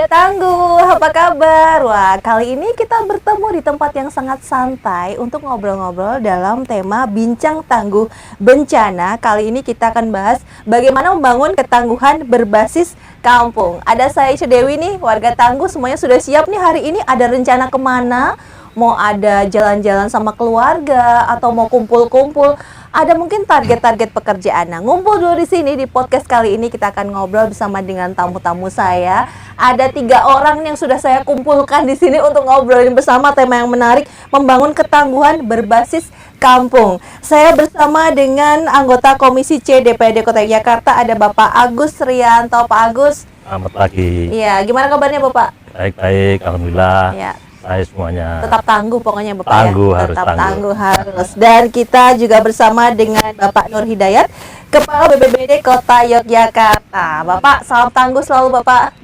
Tangguh, apa kabar? Wah, kali ini kita bertemu di tempat yang sangat santai untuk ngobrol-ngobrol dalam tema Bincang Tangguh Bencana. Kali ini kita akan bahas bagaimana membangun ketangguhan berbasis kampung. Ada saya Dewi nih, warga Tangguh semuanya sudah siap nih hari ini. Ada rencana kemana? Mau ada jalan-jalan sama keluarga atau mau kumpul-kumpul? Ada mungkin target-target pekerjaan. Nah, ngumpul dulu di sini di podcast kali ini kita akan ngobrol bersama dengan tamu-tamu saya. Ada 3 orang yang sudah saya kumpulkan di sini untuk ngobrolin bersama tema yang menarik, membangun ketangguhan berbasis kampung. Saya bersama dengan anggota Komisi C DPRD Kota Yogyakarta, ada Bapak Agus Rianto. Pak Agus. Selamat pagi. Iya, gimana kabarnya Bapak? Baik-baik, alhamdulillah. Ya. Saya semuanya Tetap tangguh pokoknya Bapak tangguh, ya. harus Tetap tangguh. tangguh harus. Dan kita juga bersama dengan Bapak Nur Hidayat, Kepala BPBD Kota Yogyakarta. Bapak, salam tangguh selalu Bapak.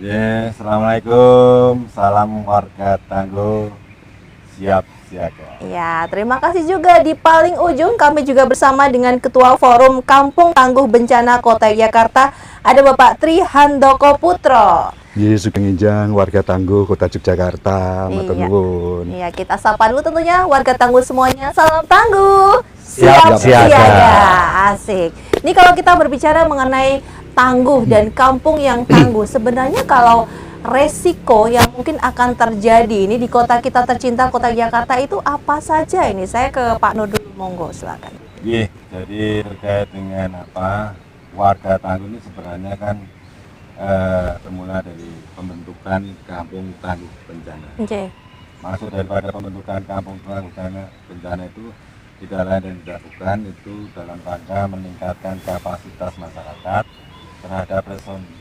Assalamualaikum, salam warga Tangguh, siap siaga. Ya, terima kasih juga. Di paling ujung kami juga bersama dengan Ketua Forum Kampung Tangguh Bencana Kota Yogyakarta, ada Bapak Tri Handoko Putro. Sugeng Injang, warga Tangguh, Kota Yogyakarta, matur nuwun. Iya, kita sapa dulu tentunya warga Tangguh semuanya. Salam tangguh, Siap siaga. Asik. Ini kalau kita berbicara mengenai tangguh dan kampung yang tangguh, sebenarnya kalau resiko yang mungkin akan terjadi ini di kota kita tercinta, Kota Jakarta, itu apa saja ini? Saya ke Pak Nur dulu, monggo silakan. Jadi terkait dengan warga Tangguh ini sebenarnya kan bermula dari pembentukan Kampung Tangguh Bencana. Oke. Maksud daripada pembentukan Kampung Tangguh Bencana itu tidak lain dan tidak bukan, itu dalam rangka meningkatkan kapasitas masyarakat terhadap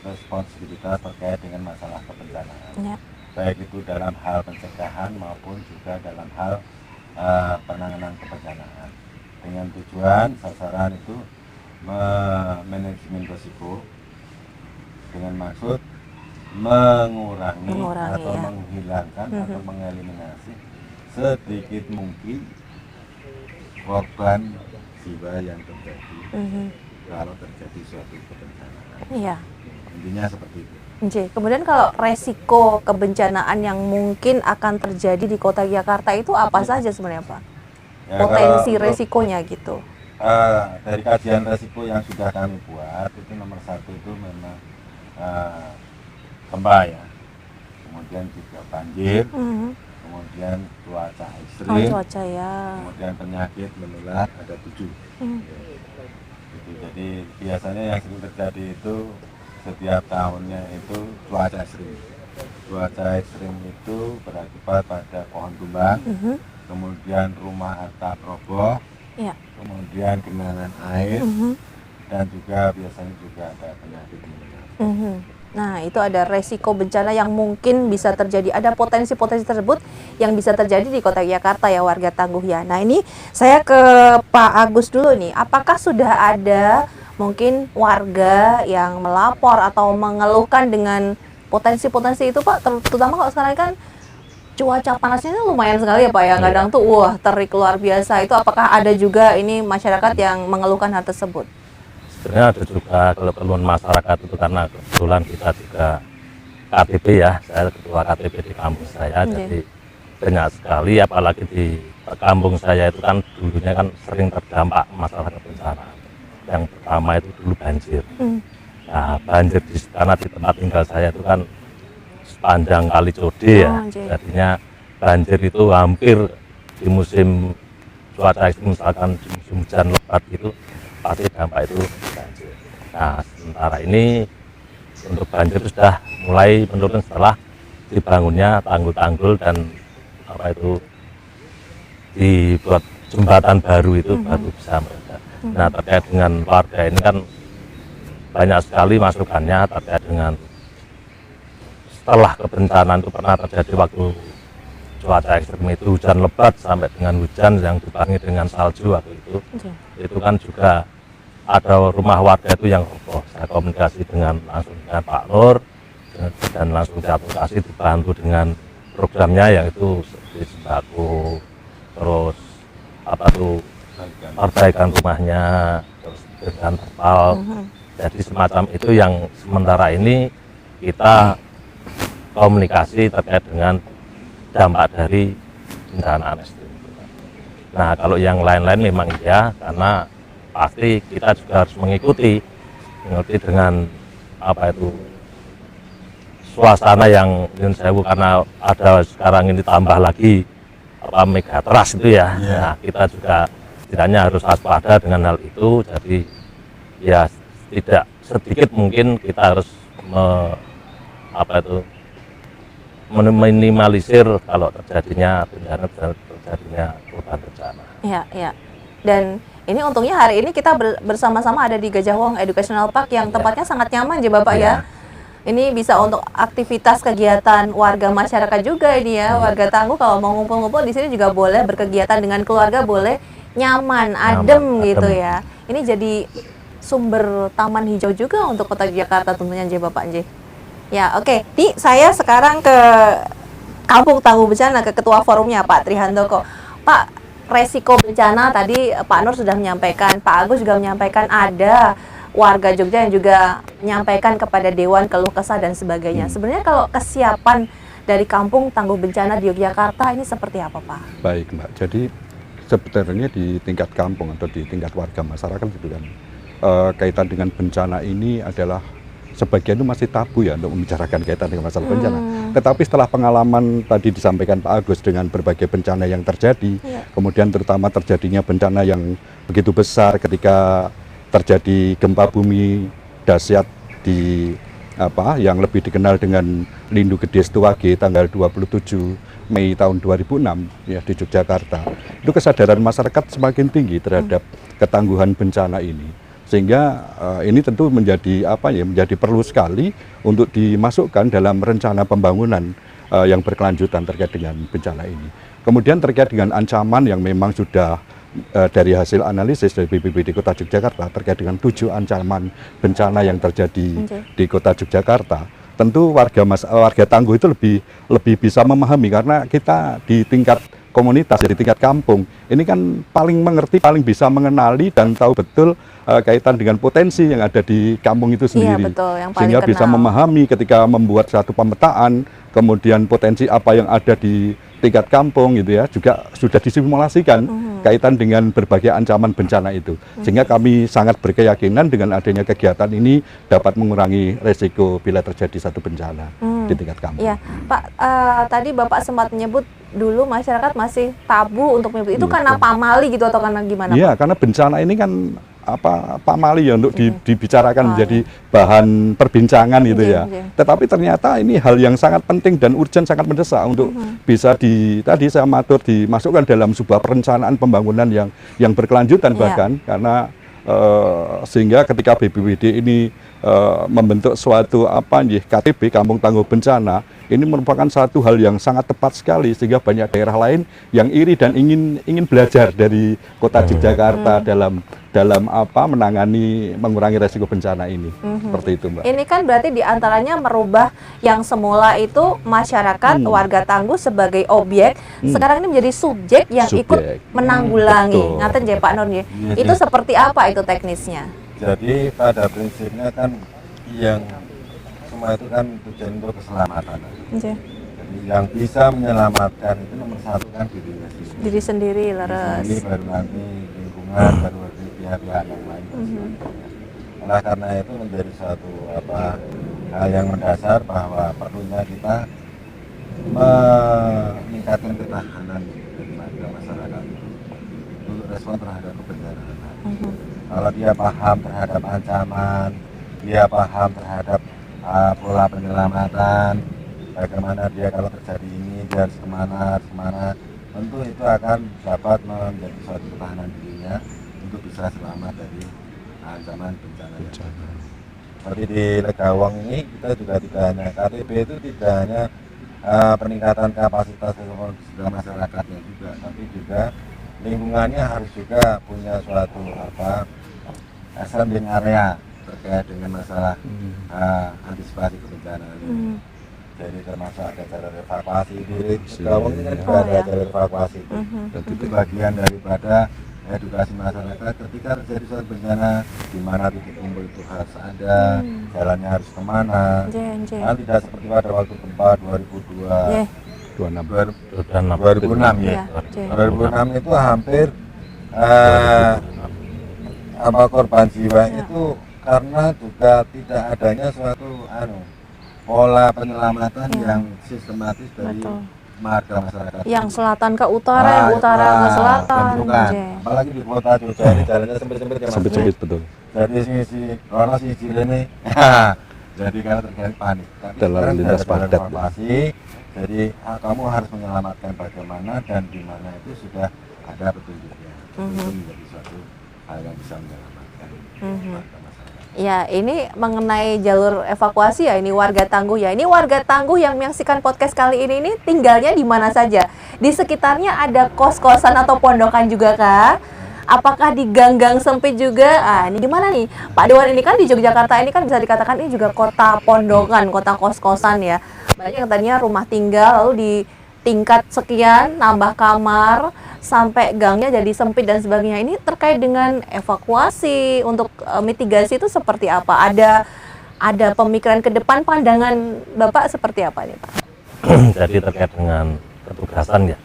responsibilitas terkait dengan masalah kebencanaan. Ya. Baik itu dalam hal pencegahan maupun juga dalam hal penanganan kebencanaan. Dengan tujuan sasaran itu manajemen risiko dengan maksud mengurangi atau ya. menghilangkan atau mengeliminasi sedikit mungkin korban jiwa yang terjadi kalau terjadi suatu kebencanaan. Iya. Intinya seperti itu. Kemudian kalau resiko kebencanaan yang mungkin akan terjadi di Kota Jakarta itu apa saja sebenarnya Pak? Ya, Potensi kalau resikonya gitu. Dari kajian resiko yang sudah kami buat, itu nomor 1 itu memang gempa ya, kemudian juga banjir, kemudian cuaca ekstrim, cuaca ya. kemudian penyakit menular ada 7. Gitu. Jadi biasanya yang sering terjadi itu setiap tahunnya itu cuaca ekstrim. Cuaca ekstrim itu berakibat pada pohon tumbang, kemudian rumah atap roboh, kemudian genangan air, dan juga biasanya juga ada penyakit menular. Nah, itu ada resiko bencana yang mungkin bisa terjadi. Ada potensi-potensi tersebut yang bisa terjadi di Kota Jakarta ya, warga Tangguh ya. Nah, ini saya ke Pak Agus dulu nih. Apakah sudah ada mungkin warga yang melapor atau mengeluhkan dengan potensi-potensi itu Pak? Terutama kalau sekarang kan cuaca panasnya lumayan sekali ya Pak ya. Kadang tuh terik luar biasa. Itu apakah ada juga ini masyarakat yang mengeluhkan hal tersebut? Sebenarnya ada juga keluhan masyarakat itu karena kebetulan kita juga KTP ya, saya ketua KTP di kampus saya, jadi banyak sekali, apalagi di kampung saya itu kan dulunya kan sering terdampak masalah kebencanaan. Yang pertama itu dulu banjir. Nah, banjir karena di tempat tinggal saya itu kan sepanjang Kali Code ya, jadinya banjir itu hampir di musim cuaca ekstrim, misalkan di musim hujan lebat itu pasti dampak itu banjir. Nah, sementara ini untuk banjir sudah mulai menurun setelah dibangunnya tanggul-tanggul dan dibuat jembatan baru itu baru bisa mereda. Nah, terkait dengan warga ini kan banyak sekali masukannya terkait dengan setelah kebencanaan itu pernah terjadi waktu cuaca ekstrim itu hujan lebat sampai dengan hujan yang dibarengi dengan salju waktu itu kan juga ada rumah warga itu yang roboh. Saya komunikasi langsung dengan Pak Nur dan langsung diadvokasi dibantu dengan programnya yaitu seperti sembako, terus perbaikan rumahnya, terus dengan terpal. Jadi semacam itu yang sementara ini kita komunikasi terkait dengan dampak dari bencana ekstrim. Nah, kalau yang lain-lain memang iya, karena pasti kita juga harus mengikuti dengan apa itu suasana yang Nyun Sewu, karena ada sekarang ini tambah lagi apa megatrust itu ya. Nah, kita juga setidaknya harus waspada dengan hal itu. Jadi ya tidak sedikit mungkin kita harus meminimalisir kalau terjadinya bencana, terjadinya korban bencana. Iya, iya. Dan ini untungnya hari ini kita bersama-sama ada di Gajah Wong Educational Park yang tempatnya sangat nyaman ya Bapak ya. Ini bisa untuk aktivitas kegiatan warga masyarakat juga ini ya. Warga Tangguh kalau mau ngumpul-ngumpul di sini juga boleh, berkegiatan dengan keluarga boleh, nyaman, adem gitu ya. Ini jadi sumber taman hijau juga untuk Kota Jakarta tentunya J Bapak J. Ya, oke. Nih saya sekarang ke Kampung Tangguh Bencana, ke Ketua Forumnya Pak Trihandoko. Pak, resiko bencana tadi Pak Nur sudah menyampaikan, Pak Agus juga menyampaikan, ada warga Jogja yang juga menyampaikan kepada Dewan keluh kesah dan sebagainya. Sebenarnya kalau kesiapan dari Kampung Tangguh Bencana di Yogyakarta ini seperti apa Pak? Baik Mbak, jadi sebenarnya di tingkat kampung atau di tingkat warga masyarakat gitu kan, kaitan dengan bencana ini adalah sebagian itu masih tabu ya untuk membicarakan kaitan dengan masalah bencana. Tetapi setelah pengalaman tadi disampaikan Pak Agus dengan berbagai bencana yang terjadi, kemudian terutama terjadinya bencana yang begitu besar ketika terjadi gempa bumi dahsyat di yang lebih dikenal dengan Lindu Gede Setuwage tanggal 27 Mei tahun 2006 ya di Yogyakarta. Itu kesadaran masyarakat semakin tinggi terhadap ketangguhan bencana ini. Sehingga ini tentu menjadi menjadi perlu sekali untuk dimasukkan dalam rencana pembangunan yang berkelanjutan terkait dengan bencana ini. Kemudian terkait dengan ancaman yang memang sudah dari hasil analisis dari BPBD Kota Yogyakarta terkait dengan 7 ancaman bencana yang terjadi di Kota Yogyakarta, tentu warga Tangguh itu lebih bisa memahami karena kita di tingkat komunitas, di tingkat kampung ini kan paling mengerti, paling bisa mengenali dan tahu betul kaitan dengan potensi yang ada di kampung itu sendiri. Iya, betul, yang paling sehingga kenal. bisa memahami ketika membuat satu pemetaan, kemudian potensi apa yang ada di tingkat kampung gitu ya, juga sudah disimulasikan kaitan dengan berbagai ancaman bencana itu. Sehingga kami sangat berkeyakinan dengan adanya kegiatan ini dapat mengurangi resiko bila terjadi satu bencana di tingkat kampung. Iya, Pak, tadi Bapak sempat menyebut dulu masyarakat masih tabu untuk menyebut itu karena pamali gitu atau karena gimana? Iya, karena bencana ini kan pamali ya untuk dibicarakan menjadi bahan perbincangan gitu ya. Tetapi ternyata ini hal yang sangat penting dan urgent, sangat mendesak untuk bisa tadi saya matur dimasukkan dalam sebuah perencanaan pembangunan yang berkelanjutan bahkan karena sehingga ketika BPBD ini membentuk suatu KTB Kampung Tangguh Bencana, ini merupakan satu hal yang sangat tepat sekali sehingga banyak daerah lain yang iri dan ingin belajar dari Kota Yogyakarta dalam mengurangi resiko bencana ini. Seperti itu, Mbak. Ini kan berarti diantaranya merubah yang semula itu masyarakat warga Tangguh sebagai objek, sekarang ini menjadi subjek yang ikut menanggulangi. Ngaten ya Pak Nur ya. Itu seperti apa itu teknisnya? Jadi pada prinsipnya kan yang semua itu kan tujuan untuk keselamatan. Jadi yang bisa menyelamatkan itu nomor satu kan diri sendiri. Leres. Ini baru nanti lingkungan, baru nanti pihak-pihak yang lain. Oleh karena itu menjadi suatu hal yang mendasar bahwa perlunya kita meningkatkan ketahanan dari masyarakat untuk respon terhadap kebencanaan. Kalau dia paham terhadap ancaman, dia paham terhadap pola penyelamatan, bagaimana dia kalau terjadi ini dia harus kemana, tentu itu akan dapat menjadi suatu ketahanan dirinya untuk bisa selamat dari ancaman bencana. Seperti di Legawong ini kita juga tidak hanya KTB itu tidak hanya peningkatan kapasitas masyarakatnya juga, tapi juga lingkungannya harus juga punya suatu surrounding area terkait dengan masalah antisipasi kebencanaan. Jadi termasuk ada jalur evakuasi di Legawong ini kan juga ada jalur evakuasi. Dan itu bagian daripada edukasi masyarakat ketika terjadi suatu bencana di mana titik kumpul itu harus ada, jalannya harus kemana. Kan tidak seperti pada waktu gempa 2006 ya. 2006 itu hampir korban jiwa itu karena juga tidak adanya suatu pola penyelamatan yang sistematis dari marga masyarakat. Yang selatan ke utara, yang utara ke selatan. Apalagi di kota Jogja ini jalannya sempit-sempit ya Mas. Sempit-sempit betul. Dari sisi Rono sisi ini. Jadi karena terjadi panik. Tapi Lalu lintas padat. Jadi kamu harus menyelamatkan bagaimana dan di mana itu sudah ada petunjuknya. Itu menjadi suatu hal yang bisa menyelamatkan marga masyarakat. Ya, ini mengenai jalur evakuasi ya, ini warga tangguh ya. Ini warga tangguh yang menyaksikan podcast kali ini tinggalnya di mana saja? Di sekitarnya ada kos-kosan atau pondokan juga kah? Apakah di gang-gang sempit juga? Ini gimana nih? Pak Dewan, ini kan di Yogyakarta ini kan bisa dikatakan ini juga kota pondokan, kota kos-kosan ya. Banyak yang tadinya rumah tinggal, lalu di tingkat sekian, nambah kamar, sampai gangnya jadi sempit dan sebagainya. Ini terkait dengan evakuasi untuk mitigasi itu seperti apa? Ada pemikiran ke depan, pandangan Bapak seperti apa nih Pak? Jadi terkait dengan petugasan ya.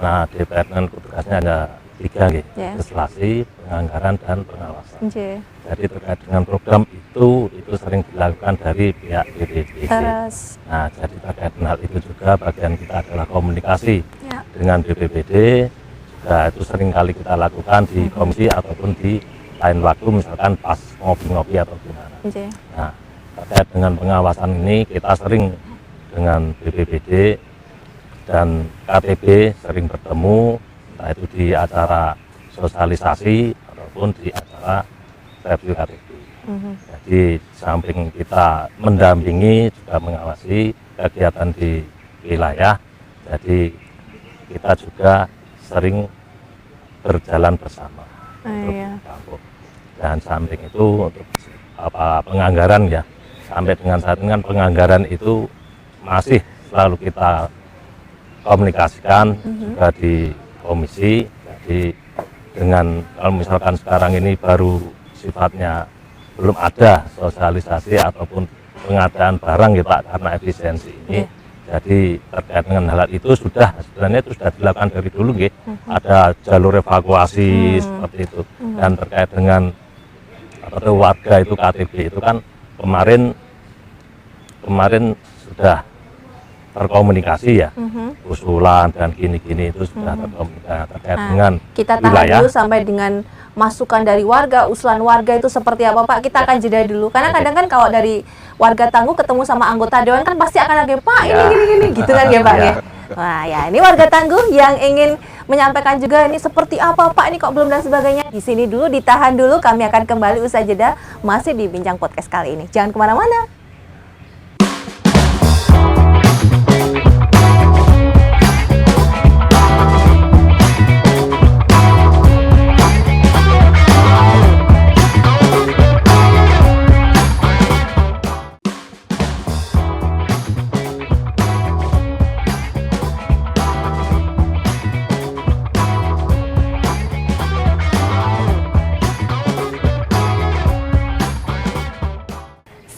Nah, DPR dengan petugasnya ada 3 gitu, legislasi, penganggaran dan pengawasan. Jadi terkait dengan program itu sering dilakukan dari pihak BPBD. Nah, jadi terkait dengan hal itu juga bagian kita adalah komunikasi dengan BPBD. Juga itu sering kali kita lakukan di komisi ataupun di lain waktu, misalkan pas ngopi-ngopi atau gimana. Nah, terkait dengan pengawasan ini kita sering dengan BPBD dan KTB sering bertemu, entah itu di acara sosialisasi ataupun di acara review KTP. Jadi samping kita mendampingi juga mengawasi kegiatan di wilayah, jadi kita juga sering berjalan bersama untuk kampung. Dan samping itu untuk penganggaran ya, sampai dengan saat ini kan penganggaran itu masih selalu kita komunikasikan juga di komisi. Jadi dengan kalau misalkan sekarang ini baru sifatnya belum ada sosialisasi ataupun pengadaan barang ya Pak, karena efisiensi ini. Jadi terkait dengan hal itu sebenarnya itu sudah dilakukan dari dulu gitu. Ada jalur evakuasi seperti itu. Dan terkait dengan warga itu KTB itu kan kemarin sudah terkomunikasi ya, usulan dan gini-gini itu sudah terkomunikasi terkait dengan kita tahan dulu sampai dengan masukan dari warga, usulan warga itu seperti apa Pak? Kita akan jeda dulu, karena kadang kan kalau dari warga tangguh ketemu sama anggota dewan kan pasti akan lagi Pak ini gini-gini gitu kan ya Pak ya. Wah ya, ini warga tangguh yang ingin menyampaikan juga ini seperti apa Pak, ini kok belum dan sebagainya. Di sini dulu, ditahan dulu, kami akan kembali usai jeda, masih di Bincang Podcast kali ini. Jangan kemana-mana.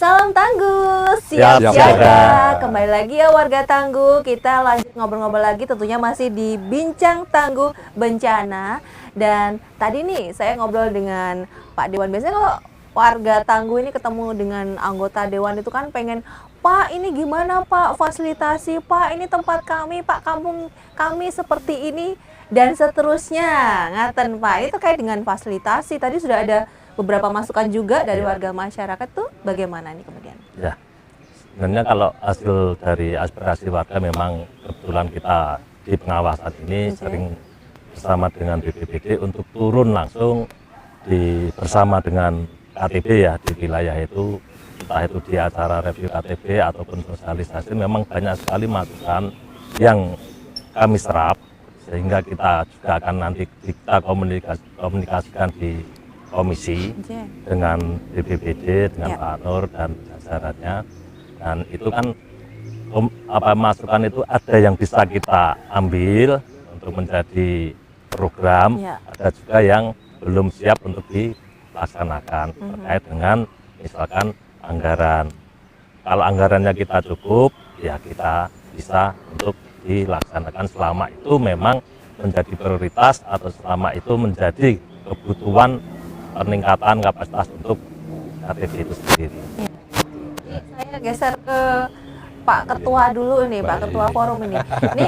Salam tangguh, siap siaga. Kembali lagi ya warga tangguh, kita lanjut ngobrol-ngobrol lagi, tentunya masih di Bincang Tangguh Bencana. Dan tadi nih saya ngobrol dengan Pak Dewan. Biasanya kalau warga tangguh ini ketemu dengan anggota dewan itu kan pengen, Pak ini gimana Pak fasilitasi, Pak ini tempat kami, Pak kampung kami seperti ini dan seterusnya. Ngaten Pak, itu terkait dengan fasilitasi. Tadi sudah ada beberapa masukan juga dari warga masyarakat tuh, bagaimana nih kemudian? Ya, sebenarnya kalau hasil dari aspirasi warga memang kebetulan kita di pengawasan ini sering bersama dengan BPBD untuk turun langsung bersama dengan KTB ya di wilayah itu, entah itu di acara review KTB ataupun sosialisasi. Memang banyak sekali masukan yang kami serap, sehingga kita juga akan nanti kita komunikasikan di komisi dengan BPBD, dengan Pak Nur dan jajarannya. Dan itu kan masukan itu ada yang bisa kita ambil untuk menjadi program, Ya. ada juga yang belum siap untuk dilaksanakan terkait dengan misalkan anggaran. Kalau anggarannya kita cukup, ya kita bisa untuk dilaksanakan selama itu memang menjadi prioritas atau selama itu menjadi kebutuhan peningkatan kapasitas untuk KTP itu sendiri. Saya geser ke Pak Ketua dulu nih, Pak Baik. Ketua Forum ini. Ini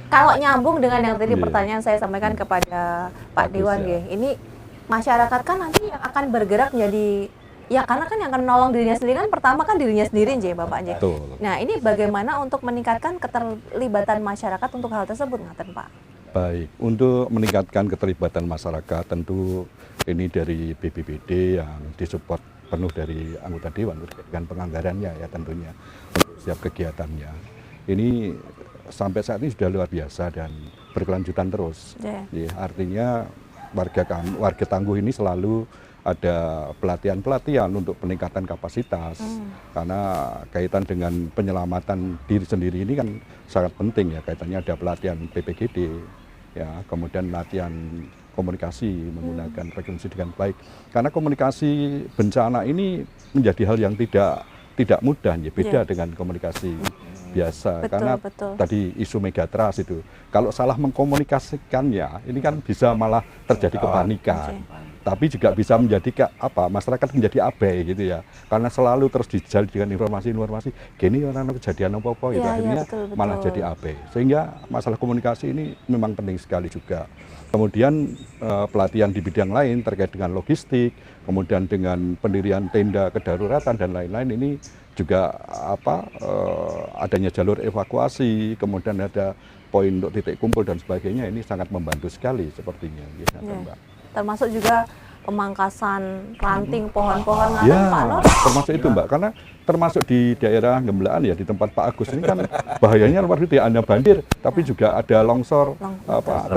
kalau nyambung dengan yang tadi Iya. pertanyaan saya sampaikan kepada Pak Bagus, Dewan, ya. ini masyarakat kan nanti yang akan bergerak menjadi, ya karena kan yang akan menolong dirinya sendiri kan pertama kan dirinya sendiri Nje, Bapak Nje. Betul. Nah ini bagaimana untuk meningkatkan keterlibatan masyarakat untuk hal tersebut, ngaten Pak? Baik, untuk meningkatkan keterlibatan masyarakat tentu ini dari BPBD yang disupport penuh dari anggota dewan terkait dengan penganggarannya ya tentunya untuk setiap kegiatannya. Ini sampai saat ini sudah luar biasa dan berkelanjutan terus. Ya. Ya, artinya warga Tangguh ini selalu ada pelatihan-pelatihan untuk peningkatan kapasitas karena kaitan dengan penyelamatan diri sendiri ini kan sangat penting ya, kaitannya ada pelatihan PPGD ya, kemudian latihan komunikasi menggunakan frekuensi dengan baik karena komunikasi bencana ini menjadi hal yang tidak mudah ya, beda dengan komunikasi biasa. Betul, karena betul. tadi isu megatrust itu kalau salah mengkomunikasikannya ini kan bisa malah terjadi kepanikan. Tapi juga bisa menjadi masyarakat menjadi abai gitu ya, karena selalu terus dijali dengan informasi gini orang kejadian apa-apa gitu, Ya, akhirnya betul, betul. malah jadi abai, sehingga masalah komunikasi ini memang penting sekali juga. Kemudian pelatihan di bidang lain terkait dengan logistik, kemudian dengan pendirian tenda kedaruratan dan lain-lain ini juga adanya jalur evakuasi, kemudian ada poin untuk titik kumpul dan sebagainya, ini sangat membantu sekali sepertinya gitu, Ya. Mbak. Termasuk juga pemangkasan ranting pohon-pohon ngaten Ya, Pak Nur. termasuk itu Mbak, karena termasuk di daerah Gembelaan ya, di tempat Pak Agus ini kan bahayanya luar biasa, hanya banjir, tapi juga ada longsor,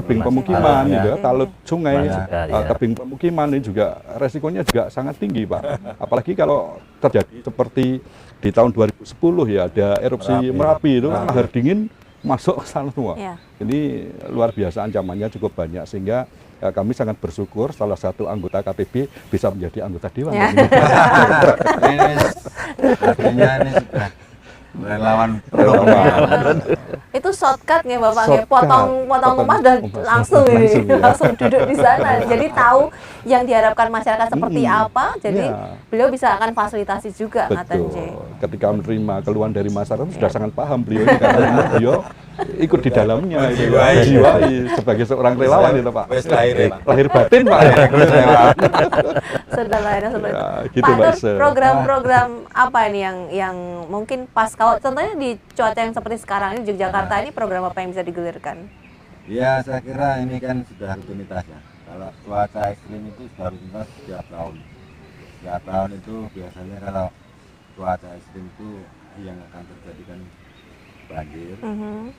tebing pemukiman, Ya. gitu ya, talut sungai, Banyak, ya. tebing pemukiman ini juga resikonya juga sangat tinggi Pak. Apalagi kalau terjadi seperti di tahun 2010 ya, ada erupsi Merapi itu kan lahar dingin masuk ke sana semua. Ya. Ini luar biasa, ancamannya cukup banyak, sehingga kami sangat bersyukur salah satu anggota KTB bisa menjadi anggota dewan. Ya. Ini artinya ini sudah relawan Itu shortcut ya Bapak, Shortcut. potong emas dan langsung ini, Langsung, ya. langsung duduk di sana. Jadi tahu yang diharapkan masyarakat seperti apa, jadi Ya. beliau bisa akan fasilitasi juga ngaten Betul. Nje. Ketika menerima keluhan dari masyarakat sudah sangat paham beliau ini, karena beliau ikut di dalamnya, jiwai sebagai seorang relawan itu Pak. Wes lahir ya, Pak. Lahir batin Pak. Sudah lahirnya seperti Ya, itu. gitu, Pak Mbak Nur, Ise. program-program apa ini yang mungkin pas kalau contohnya di cuaca yang seperti sekarang ini Yogyakarta ini program apa yang bisa digulirkan? Ya saya kira ini kan sudah rutinitas ya. Kalau cuaca ekstrim itu sudah rutinitas setiap tahun. Setiap tahun itu biasanya kalau cuaca ekstrim itu yang akan terjadi kan banjir,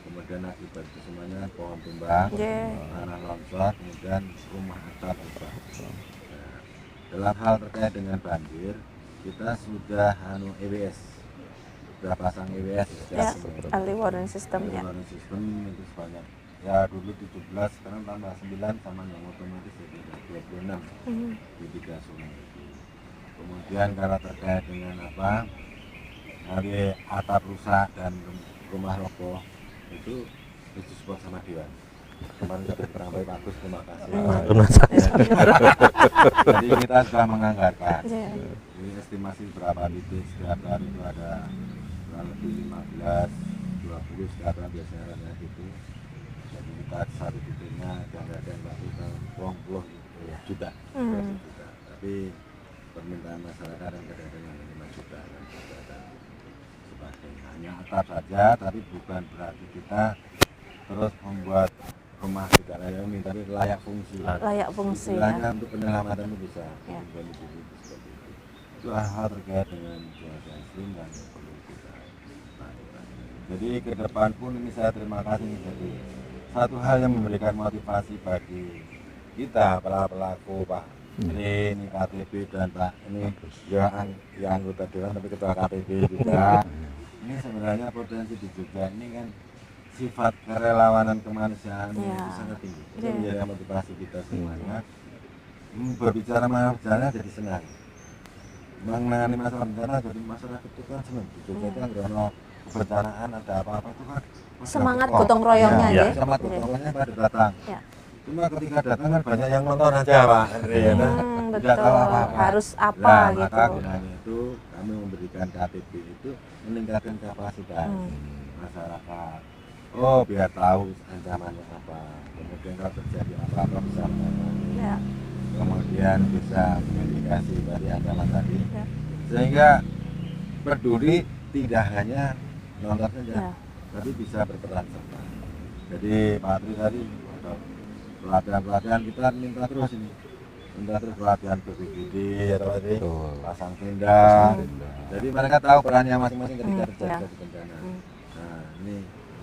kemudian akibat itu semuanya pohon tumbang, Yeah. tanah longsor, kemudian rumah atap rusak. Nah, dalam hal terkait dengan banjir, kita sudah EWS, sudah pasang EWS Ya, sejak early warning system-nya. Warning system itu sebanyak ya dulu 17, sekarang tambah 9 sama yang otomatis jadi 26 di 3 sungai itu. Kemudian kalau terkait dengan atap rusak dan rumah roboh itu support sama Dewan. Kemarin sudah kurang baik, bagus, terima kasih. Jadi kita sudah menganggarkan. Iya. Ini estimasi berapa titik setiap hari itu ada kurang lebih 15, 20 setiap hari biasanya ada gitu. Jadi kita satu titiknya kadang-kadang kita 20 juta, 20 juta. Tapi permintaan masyarakat yang kadang-kadang 5 juta dan sebagainya. Hanya atap saja, tapi bukan berarti kita terus membuat rumah tidak layak huni, tapi layak fungsi. Layak fungsi ya. Istilahnya untuk penyelamatan itu bisa. Ya. Seperti itu. Itu hal terkait dengan cuaca ekstrim dan perlu kita lakukan. Jadi ke depan pun ini saya terima kasih, jadi satu hal yang memberikan motivasi bagi kita para pelaku Pak ini KTB dan Pak ini ya anggota dewan tapi ketua KTB juga. Ini sebenarnya potensi di Jogja ini kan sifat kerelawanan kemanusiaan Iya. itu sangat tinggi. Itu Iya. menjadi motivasi kita semuanya. Berbicara masalah bencana jadi senang. Menangani masalah bencana jadi masyarakat itu kan senang. Di Jogja itu kan kalau kebencanaan ada apa-apa itu kan Semangat kok. gotong royongnya Iya. ya. Semangat Iya. gotong royongnya pada datang. Ya. Cuma ketika datang kan banyak yang nonton aja Pak Henry ya kan. Tidak Betul. tahu apa-apa. Harus apa Nah, gitu. maka gunanya itu kami memberikan KTP itu meningkatkan kapasitas masyarakat. Oh, biar tahu ancamannya apa. Kemudian kalau terjadi apa-apa bisa menangani. Ya. Kemudian bisa memitigasi dari ancaman tadi. Ya. Sehingga peduli tidak hanya nonton saja, Ya. tapi bisa berperan serta. Jadi Pak Tri tadi pelatihan kita minta terus ini. Minta terus pelatihan BPBD atau tadi Betul. pasang tenda. Tenda. Jadi mereka tahu perannya masing-masing ketika terjadi ya. suatu bencana. Hmm. Nah, ini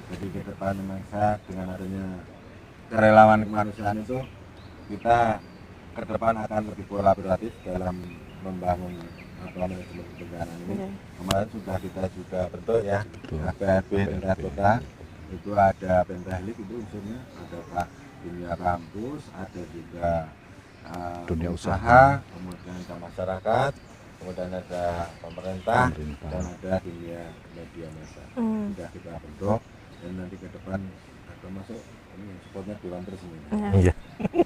jadi ke depan memang saya dengan adanya kerelawan kemanusiaan itu kita ke depan akan lebih kolaboratif dalam membangun manajemen bencana ini. Oke. Kemarin sudah kita juga bentuk ya, Betul. APRB tingkat kota, itu ada Pentahelik itu unsurnya, ada Pak Dunia Kampus, ada juga Dunia usaha, kemudian ada masyarakat, kemudian ada pemerintah, Pemerintah. dan ada dunia media massa. Hmm. Sudah kita bentuk dan nanti ke depan termasuk ini supportnya Dewan Pers ini. Ya. Iya,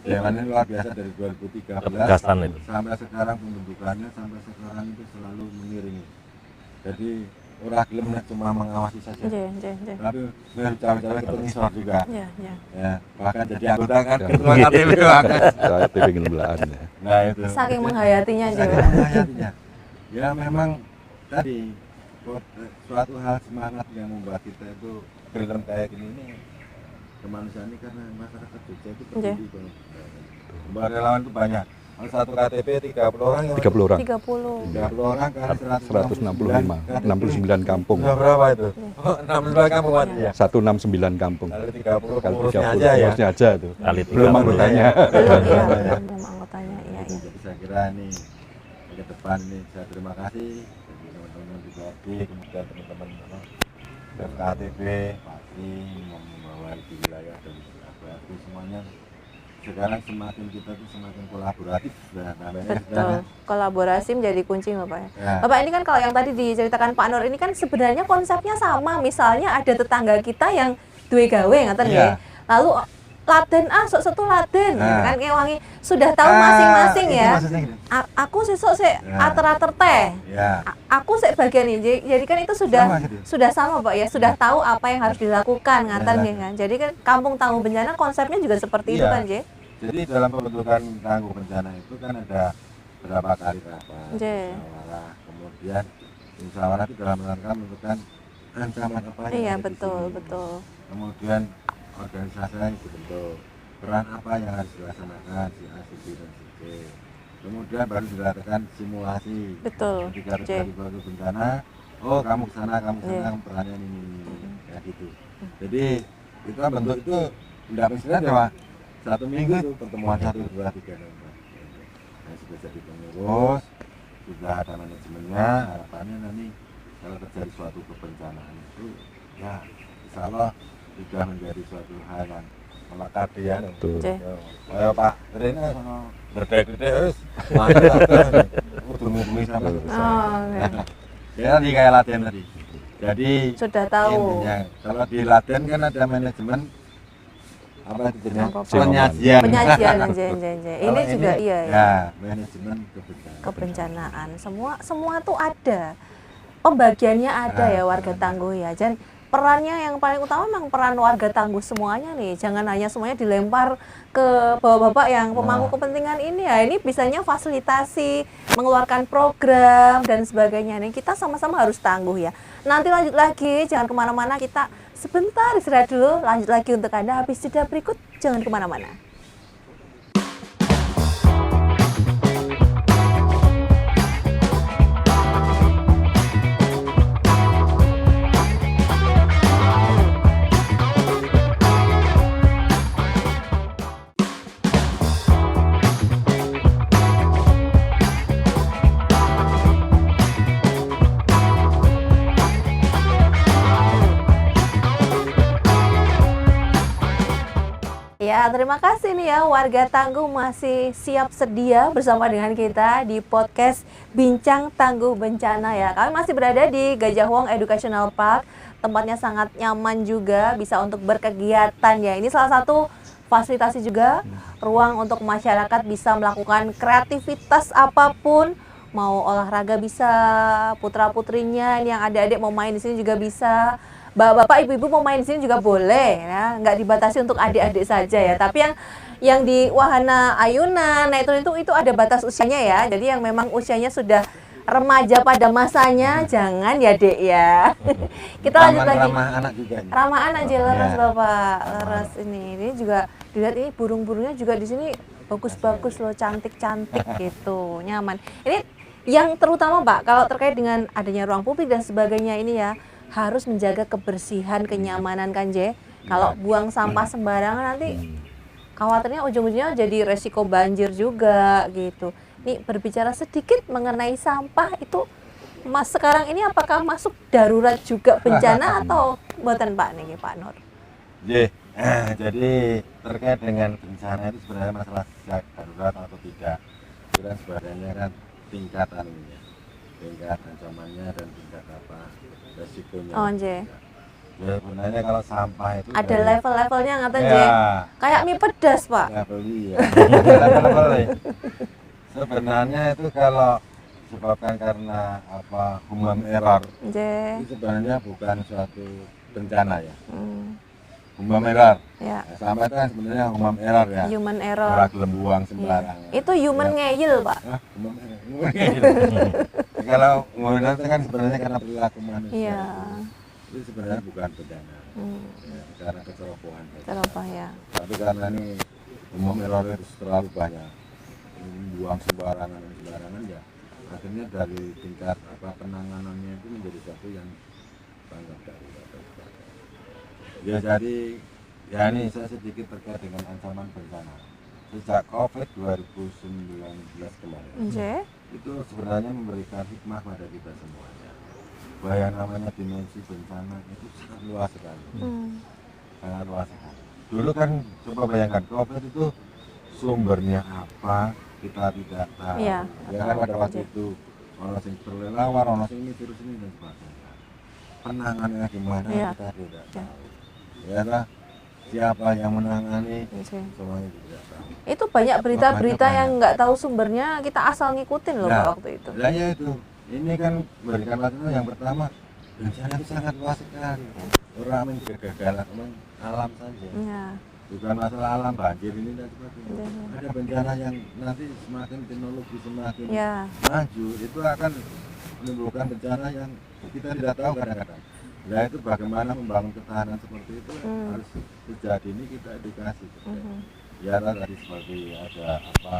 Dewan ini luar biasa dari 2013 ketegasan itu. sampai sekarang pembentukannya sampai sekarang itu selalu mengiringi. Jadi orang gelem nek cuma mengawasi saja, Ya, ya, ya. tapi cawe-cawe kepengisor juga. Ya, ya. Ya, bahkan jadi anggota kan Ya. ketua KTP bahkan. Saya pengen belaan ya. Nah itu. Saking menghayatinya Saking juga. menghayatinya. Ya memang tadi suatu hal semangat yang membuat kita itu film kayak gini ini kemanusiaan ini karena masyarakat Jogja itu Iya. peduli. Mbak relawan itu banyak. Kalau satu KTP 30 orang ya. 30 orang. 30. 30 orang kali 165, 69 kampung. Sudah berapa itu? Oh, 69 kampung Mas. Iya. Ya. 169 kampung. Kali 30 Kali pengurusnya 30 aja ya. pengurusnya aja tuh. Kali Belum 30. anggotanya. Belum ya, belum anggotanya. Iya, iya. Jadi saya kira ini ke depan ini saya terima kasih bagi teman-teman di BRD, kemudian teman-teman KTP, Patri yang membawa di wilayah dan BRD semuanya. Sekarang semakin kita tuh semakin kolaboratif dan namanya Betul. Kolaborasi menjadi kunci Bapak ya. Ya. Bapak ini kan kalau yang tadi diceritakan Pak Nur ini kan sebenarnya konsepnya sama. Misalnya ada tetangga kita yang duwe gawe ngaten Iya. nggih. Lalu laden sok setu laden Nah. kan ngewangi sudah tahu masing-masing itu ya. maksudnya gitu. Aku sesuk sik Ya. ater-ater teh. Ya. Aku sik bagian ini. Jadi kan itu Sama gitu. sudah sama Pak ya. Sudah tahu apa yang harus dilakukan ngaten Ya. nggih kan. Jadi kan kampung tangguh bencana konsepnya juga seperti itu Iya. kan, Nggih. Jadi dalam pembentukan tangguh bencana itu kan ada berapa kali rapat, Nggih. musyawarah, kemudian musyawarah itu dalam rangka menentukan ancaman apa yang Iya, ada di betul, sini. betul. Kemudian organisasi yang dibentuk, peran apa yang harus dilaksanakan si A, si B, dan si C. Kemudian baru dilakukan simulasi. Betul. Ketika C. terjadi suatu bencana, oh kamu ke sana, kamu ke sana, Iya. perannya ini, kayak gitu. Jadi kita bentuk itu tidak istirahat ya Pak. 1 minggu itu pertemuan 1, 2, 3, dan 4. Nah, sudah jadi pengurus, sudah ada manajemennya, harapannya nanti kalau terjadi suatu kebencanaan itu ya insya Allah sudah menjadi suatu hal yang melekat ya. Betul. Oke. Ayo Pak, Rene sono gede-gede wis. Mantap. Kudu ngubungi sama. Oh, oke. Ya tadi kayak latihan tadi. Jadi Sudah tahu. intinya, kalau di latihan kan ada manajemen apa itu jenisnya? Apa? Penyajian. Penyajian Nje. Ini Kalau juga iya ya. Ya, manajemen kebencanaan. Kebencanaan. Semua tuh ada. Pembagiannya ada ya warga tangguh ya. Dan perannya yang paling utama memang peran warga tangguh semuanya nih. Jangan hanya semuanya dilempar ke bapak-bapak yang pemangku kepentingan ini ya. Ini bisanya fasilitasi, mengeluarkan program dan sebagainya. Nih kita sama-sama harus tangguh ya. Nanti lanjut lagi, jangan kemana-mana, kita sebentar istirahat dulu. Lanjut lagi untuk Anda habis jeda berikut, jangan kemana-mana. Ya, terima kasih nih ya warga Tangguh masih siap sedia bersama dengan kita di podcast Bincang Tangguh Bencana ya. Kami masih berada di Gajah Wong Educational Park. Tempatnya sangat nyaman juga, bisa untuk berkegiatan ya. Ini salah satu fasilitasi juga ruang untuk masyarakat bisa melakukan kreativitas apapun, mau olahraga bisa, putra-putrinya yang adik-adik mau main di sini juga bisa. Bapak, ibu-ibu mau main di sini juga boleh ya, nggak dibatasi untuk adik-adik saja ya. Tapi yang di wahana ayunan, nah itu ada batas usianya ya. Jadi yang memang usianya sudah remaja pada masanya, jangan ya Dek ya. Kita lanjut lagi. Ramah anak juga. Ramah anak aja leres Ya. Bapak, leres ini juga dilihat ini burung-burungnya juga di sini bagus-bagus loh, cantik-cantik gitu, nyaman. Ini yang terutama Pak, kalau terkait dengan adanya ruang publik dan sebagainya ini ya, harus menjaga kebersihan, kenyamanan kan J. Kalau buang sampah sembarangan nanti khawatirnya ujung-ujungnya jadi resiko banjir juga gitu. Nih berbicara sedikit mengenai sampah itu Mas sekarang ini apakah masuk darurat juga bencana atau buatan Pak nih Pak Nur? Jadi terkait dengan bencana itu sebenarnya masalah darurat atau tidak, itu kan sebenarnya kan tingkatan ini ya, tingkat ancamannya dan tingkat apa resikonya. Oh J. Ya, sebenarnya kalau sampah itu Ada dari- level-levelnya ngatain J. ya, Kayak mie pedas Pak. level iya. Level ya. Sebenarnya itu kalau disebabkan karena apa human error, J. itu sebenarnya bukan suatu bencana ya. Hmm, Human error. ya. Nah, sampah itu kan sebenarnya human error ya. Human Ora error. gelem buang Iya. sembarangan. Itu human Ya. ngeyel Pak. Ah, human error. Kalau human error itu kan sebenarnya karena perilaku manusia. Iya. Itu sebenarnya bukan bencana. Hmm, Ya, karena kecerobohan. terapa ya. Tapi karena ini human error itu terlalu banyak. Buang sembarangan ya. Akhirnya dari tingkat apa penanganannya itu menjadi satu yang tanggap darurat. Ya jadi ya ini saya sedikit terkait dengan ancaman bencana. Sejak COVID 2019 kemarin J. itu sebenarnya memberikan hikmah pada kita semuanya. Bahwa yang namanya dimensi bencana itu sangat luas sekali. Sangat luas sekali. Dulu kan coba bayangkan COVID itu sumbernya apa kita tidak tahu. Iya, Ya tahu. kan pada waktu Iya. itu orang yang berlelawar, orang yang ini virus ini dan sebagainya. Penanganannya gimana Iya. kita tidak Iya. tahu. Ya lah, siapa yang menangani J. semuanya tidak tahu. Itu banyak berita-berita Banyak. yang nggak tahu sumbernya, kita asal ngikutin loh Nah, Pak waktu itu. Dan ya itu, ini kan memberikan waktu yang pertama, bencana itu sangat luas sekali. Orang main kegagalan, main alam saja. Ya. Bukan masalah alam banjir ini dan sebagainya. Iya. Ada bencana yang nanti semakin teknologi semakin Ya. maju, itu akan menimbulkan bencana yang kita tidak tahu kadang-kadang. Nah itu bagaimana membangun ketahanan seperti itu harus sejak dini kita edukasi. Ya tadi seperti ada apa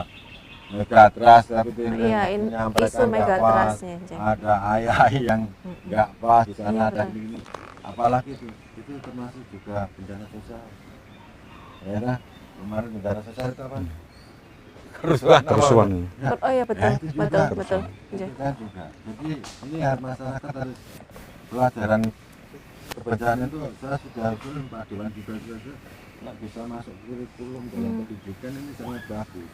megatras tapi itu Iya, menyampaikan isu nggak megatrasnya, pas. Ceng. Ada ayah yang nggak pas di sana Iya, ada betul. ini apalagi itu termasuk juga bencana sosial. Ya kan? Kemarin bencana sosial itu apa? Kerusuhan. Kerusuhan. Oh iya betul, Ya, itu juga betul, betul. J. Itu kan juga. Jadi ini harus masyarakat harus pelajaran kebencanaan itu saya sudah usulin Pak Dewan juga nggak bisa masuk kurikulum dalam pendidikan ini sangat bagus.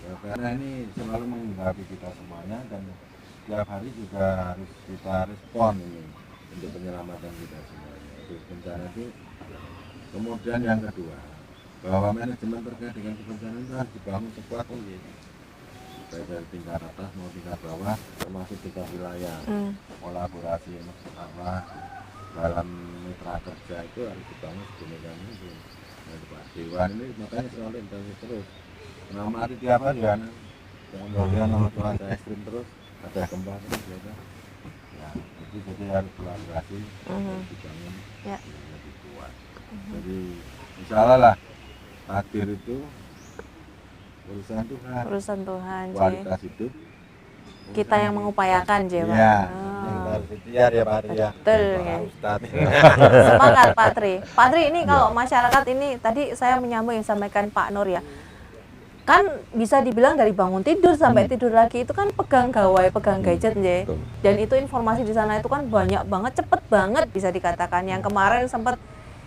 Ya, karena ini selalu menghinggapi kita semuanya dan setiap hari juga harus kita respon ini untuk penyelamatan kita semuanya. Itu bencana itu. Kemudian yang kedua, bahwa manajemen terkait dengan kebencanaan itu harus dibangun sekuat mungkin. Baik dari tingkat atas maupun tingkat bawah, termasuk tingkat wilayah. Kolaborasi apa dalam mitra kerja itu harus dibangun sedemikian mungkin. Dan Pak Dewan ini makanya selalu intensif terus. Mengamati tiap hari kan, kemudian cuaca ekstrim terus, ada gempa terus ya kan. Ya, itu jadi harus kolaborasi harus dibangun Ya. lebih kuat. Jadi insya Allah lah takdir itu urusan Tuhan, Urusan Tuhan, J. kualitas hidup Kita yang mengupayakan, J. Pak. ya, Oh. yang harus ikhtiar ya Pak Ari ya. Betul, Pak ya. Ustadz. Semangat Pak Tri. Pak Tri ini kalau masyarakat ini tadi saya menyambung yang disampaikan Pak Nur ya. Kan bisa dibilang dari bangun tidur sampai tidur lagi itu kan pegang gawai, pegang gadget J. Betul. Dan itu informasi di sana itu kan banyak banget, cepet banget bisa dikatakan. Yang kemarin sempat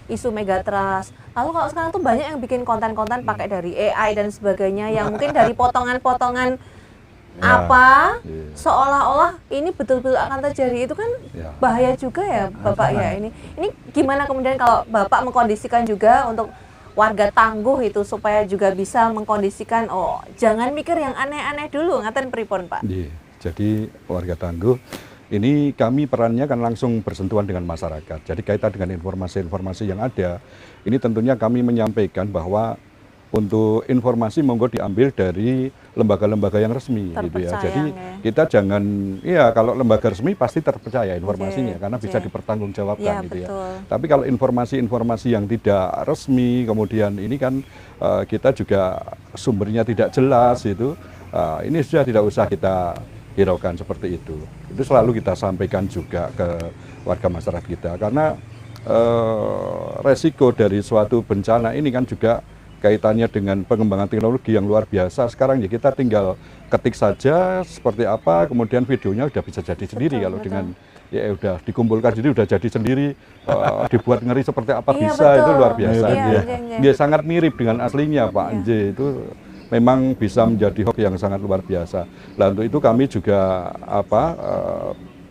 isu megatrust. Lalu kalau sekarang tuh banyak yang bikin konten-konten pakai dari AI dan sebagainya yang mungkin dari potongan-potongan Ya, apa iya. seolah-olah ini betul-betul akan terjadi, itu kan Ya. bahaya juga ya Bapak ya. Ini gimana kemudian kalau Bapak mengkondisikan juga untuk warga Tangguh itu supaya juga bisa mengkondisikan, oh jangan mikir yang aneh-aneh dulu, ngaten pripun Pak? Iya. Jadi warga Tangguh ini kami perannya kan langsung bersentuhan dengan masyarakat. Jadi kaitan dengan informasi-informasi yang ada, ini tentunya kami menyampaikan bahwa untuk informasi monggo diambil dari lembaga-lembaga yang resmi gitu ya. Terpercaya, Jadi ya. kita jangan, ya kalau lembaga resmi pasti terpercaya informasinya Oke, karena bisa oke. dipertanggungjawabkan Iya, gitu ya. betul. Tapi kalau informasi-informasi yang tidak resmi, kemudian ini kan kita juga sumbernya tidak jelas itu, ini sudah tidak usah kita hiraukan seperti itu. Itu selalu kita sampaikan juga ke warga masyarakat kita karena resiko dari suatu bencana ini kan juga kaitannya dengan pengembangan teknologi yang luar biasa. Sekarang ya kita tinggal ketik saja seperti apa, kemudian videonya udah bisa jadi sendiri. Kalau betul. dengan ya udah dikumpulkan jadi udah jadi sendiri, dibuat ngeri seperti apa Iya, bisa, betul. itu luar biasa. Iya, Ya. iya, iya. Dia sangat mirip dengan aslinya Pak Iya. Anje, itu memang bisa menjadi hoax yang sangat luar biasa. Nah untuk itu kami juga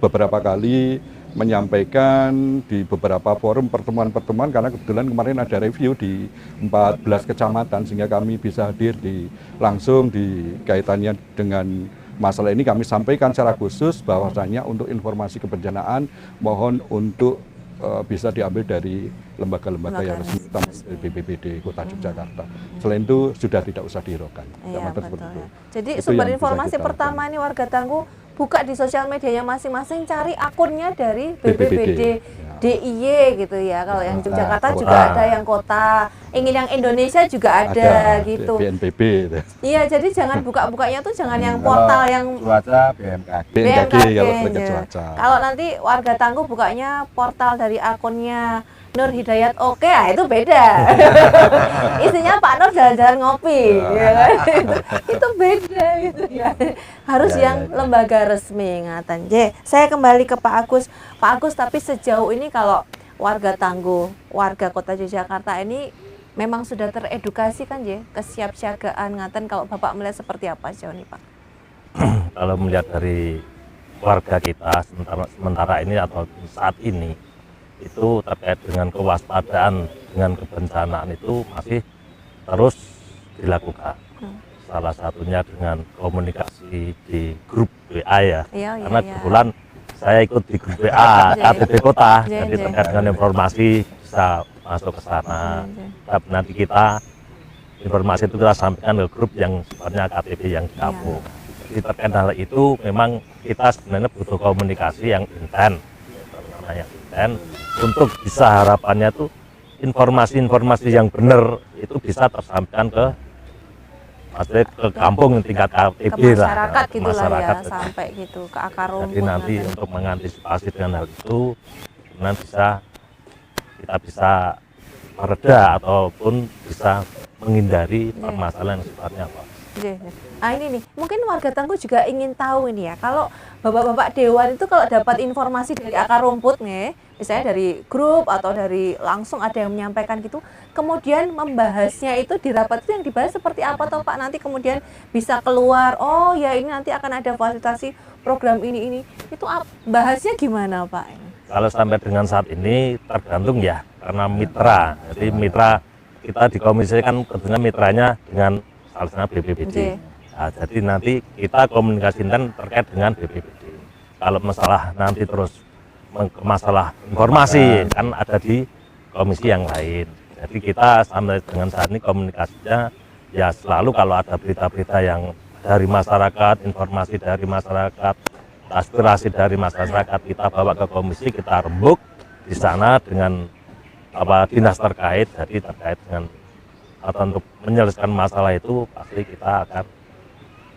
beberapa kali menyampaikan di beberapa forum pertemuan-pertemuan karena kebetulan kemarin ada review di 14 kecamatan sehingga kami bisa hadir langsung di kaitannya dengan masalah ini. Kami sampaikan secara khusus bahwasanya untuk informasi kebencanaan mohon untuk bisa diambil dari lembaga-lembaga yang resmi, terutama dari BPBD Kota Yogyakarta. Selain itu sudah tidak usah dihiraukan. Iya, Seperti betul itu. ya. Jadi Itu sumber yang bisa informasi kita pertama lakukan. ini warga Tangguh buka di sosial medianya masing-masing, cari akunnya dari BPBD. BPBD Ya. DIY gitu ya. Kalau yang Kota, Yogyakarta kota. juga ada, yang kota, ingin yang Indonesia juga ada gitu. BNPB itu. Iya, jadi jangan buka-bukanya tuh jangan yang Kalau portal yang cuaca BMKG. BMKG kalau terkait ya. cuaca. Kalau nanti warga Tangguh bukanya portal dari akunnya Nur Hidayat, oke, itu beda. Isinya Pak Nur jalan-jalan ngopi, ya kan? Itu beda gitu ya. Harus Ya, yang ya, ya. lembaga resmi ngatan. Saya kembali ke Pak Agus. Pak Agus, tapi sejauh ini kalau warga Tangguh, warga Kota Yogyakarta ini memang sudah teredukasi kan ya, kesiapsiagaan ngaten, kalau Bapak melihat seperti apa sejauh ini Pak? Kalau melihat dari warga kita sementara ini atau saat ini itu terkait dengan kewaspadaan dengan kebencanaan itu masih terus dilakukan. Salah satunya dengan komunikasi di grup WA ya. Iya, Karena iya. kebetulan saya ikut di grup WA Iya. KTP Kota, Iya, jadi iya. terkait dengan informasi bisa masuk ke sana. Iya. Tapi nanti kita informasi itu kita sampaikan ke grup yang sifatnya KTP yang digabung. Jadi terkait hal itu memang kita sebenarnya butuh komunikasi yang intens, yang intens untuk bisa harapannya tuh informasi-informasi yang benar itu bisa tersampaikan ke maksudnya ke kampung tingkat KTP Ke lah, masyarakat ke gitu lah ya, masyarakat. sampai gitu ke akar rumput. Jadi nanti ngaten. untuk mengantisipasi dengan hal itu, kemudian kita bisa mereda ataupun bisa menghindari permasalahan yang sifatnya apa. Iya, iya. Nah ini nih, mungkin warga Tangguh juga ingin tahu ini ya, kalau bapak-bapak dewan itu kalau dapat informasi dari akar rumput nih, misalnya dari grup atau dari langsung ada yang menyampaikan gitu, kemudian membahasnya itu di rapat itu yang dibahas seperti apa toh Pak, nanti kemudian bisa keluar, oh ya ini nanti akan ada fasilitasi program ini, itu bahasnya gimana Pak? Kalau sampai dengan saat ini tergantung ya, karena mitra. Jadi mitra kita di komisi kan tentunya mitranya dengan salah satunya BPBD. Oke. Nah, jadi nanti kita komunikasikan terkait dengan BPBD. Kalau masalah nanti terus masalah informasi kan ada di komisi yang lain. Jadi kita sampai dengan saat ini komunikasinya ya selalu kalau ada berita-berita yang dari masyarakat, informasi dari masyarakat, aspirasi dari masyarakat kita bawa ke komisi, kita rembuk di sana dengan dinas terkait. Jadi terkait dengan atau untuk menyelesaikan masalah itu pasti kita akan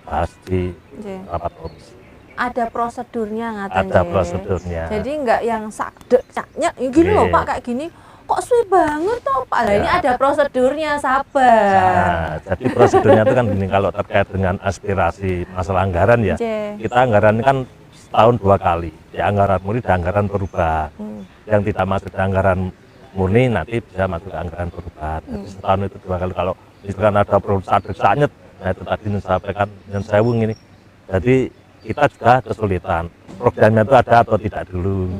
bahas di rapat komisi. Ada prosedurnya ngaten. Ada prosedurnya. Jadi enggak yang saknya gini loh Pak, kayak gini kok suwe banget toh Pak. Lah ini ada prosedurnya, sabar. Nah, jadi prosedurnya itu kan gini, kalau terkait dengan aspirasi masalah anggaran ya, kita anggaran ini kan setahun 2 kali. Ya anggaran murni dan anggaran perubahan. Yang tidak masuk di anggaran murni nanti bisa masuk ke anggaran perubahan. Jadi setahun itu 2 kali. Kalau misalkan ada perusahaan desanya, nah itu tadi yang sampaikan yang saya ini. Jadi kita juga kesulitan. Programnya itu ada atau tidak dulu.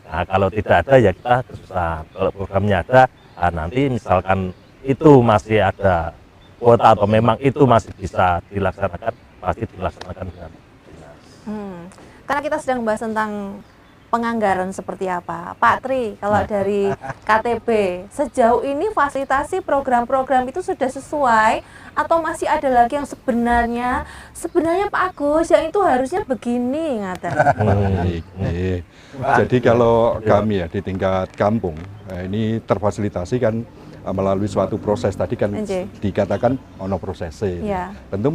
Nah kalau tidak ada ya kita kesusahan. Kalau programnya ada, nah nanti misalkan itu masih ada kuota atau memang itu masih bisa dilaksanakan, pasti dilaksanakan dengan dinas. Karena kita sedang membahas tentang penganggaran seperti apa. Pak Tri, kalau dari KTB, sejauh ini fasilitasi program-program itu sudah sesuai atau masih ada lagi yang sebenarnya Pak Agus yang itu harusnya begini ngaten. Baik. Jadi kalau kami ya di tingkat kampung, ini terfasilitasi kan melalui suatu proses tadi kan dikatakan ono prosesnya. Tentu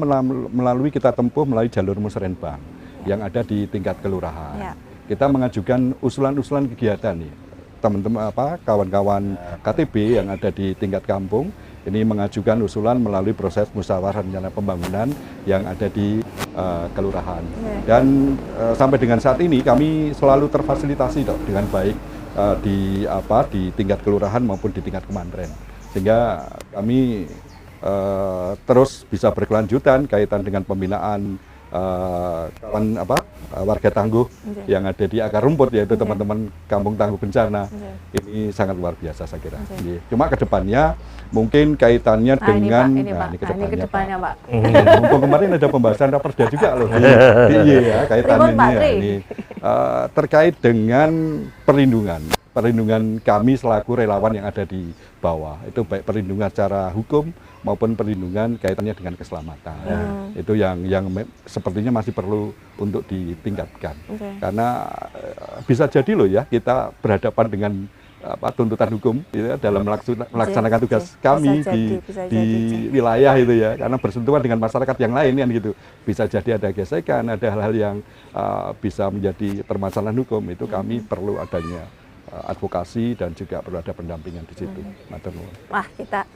melalui kita tempuh melalui jalur musrenbang yang ada di tingkat kelurahan. Kita mengajukan usulan-usulan kegiatan nih. Teman-teman kawan-kawan KTB yang ada di tingkat kampung ini mengajukan usulan melalui proses musyawarah rencana pembangunan yang ada di kelurahan. Dan sampai dengan saat ini kami selalu terfasilitasi dengan baik di tingkat kelurahan maupun di tingkat kemanten. Sehingga kami terus bisa berkelanjutan kaitan dengan pembinaan warga tangguh yang ada di akar rumput, yaitu teman-teman kampung tangguh bencana. Ini sangat luar biasa saya kira. Cuma kedepannya mungkin kaitannya dengan ini kedepannya Pak. Mumpung kemarin ada pembahasan raperda juga loh kaitannya ini terkait dengan perlindungan kami selaku relawan yang ada di bawah, itu baik perlindungan secara hukum maupun perlindungan kaitannya dengan keselamatan. Itu yang sepertinya masih perlu untuk ditingkatkan. Karena bisa jadi loh ya kita berhadapan dengan tuntutan hukum ya, dalam melaksanakan tugas kami di wilayah itu ya, karena bersentuhan dengan masyarakat yang lain kan gitu. Bisa jadi ada gesekan, ada hal-hal yang bisa menjadi permasalahan hukum, itu kami perlu adanya advokasi dan juga perlu ada pendampingan di situ. Wah, kita